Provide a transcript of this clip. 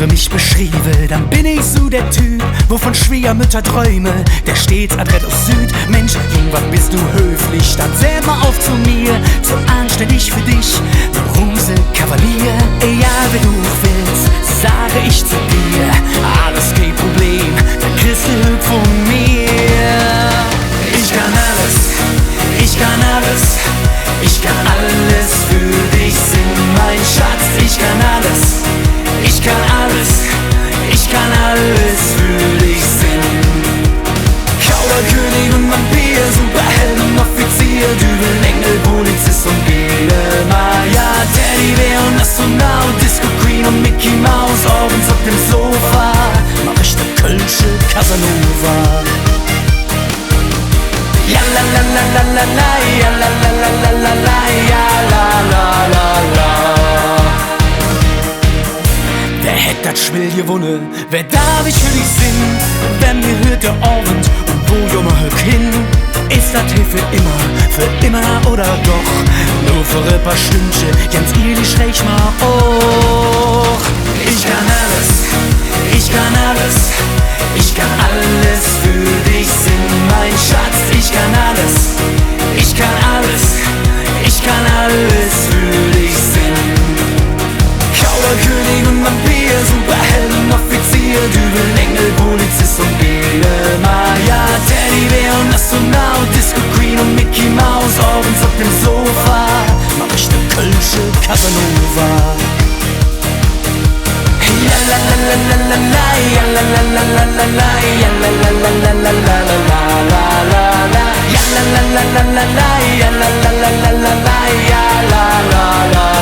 höre mich beschriebe, dann bin ich so der Typ, wovon Schwiegermütter träume, der stets adrett aus Süd. Mensch, Jung, was bist du höflich, dann zähl mal auf zu mir, so anständig für dich, Rumse Kavalier. Egal wie du willst, sage ich zu dir, alles kein Problem, dann kriegst du Glück von mir. Ich kann alles, ich kann alles, ich kann alles für dich singen, mein Schatz. Ich kann alles, ich kann alles, ich kann alles für dich singen. Kauderkönig und Vampir, Superheld und Offizier, Dübel, Engel, Polizist und Biene-Maja, Teddybär und Astronaut, Disco Queen und Mickey Mouse, abends auf dem Sofa mach ich ne Kölsche Casanova. Ja la la la la la la, ja la la la la la la, ja la la la la. Wer hätt dat Spiel gewonnen? Wer darf ich für dich singen? Wenn mir hört der Abend und wo Junge hört hin? Ist das hier für immer oder doch? Nur für ein paar Stündchen, ganz ehrlich schräg mal auch. Ich kann alles, ich kann alles, ich kann alles für dich singen, mein Schatz. Ich kann alles, ich kann alles, ich kann alles für dich singen. Kauderkönig und Vampir, Superheld und Offizier, Dübel, Engel, Polizist und Biene-Maja, Teddybär und Astronaut, Disco Queen und Mickey Mouse, abends auf dem Sofa mach ich ne Kölsche Casanova. Ja la la la la la la, ja la la la la la la, ja la la la la la la la la la, ja la la la la la la, ja la la la la la la, ja la la la.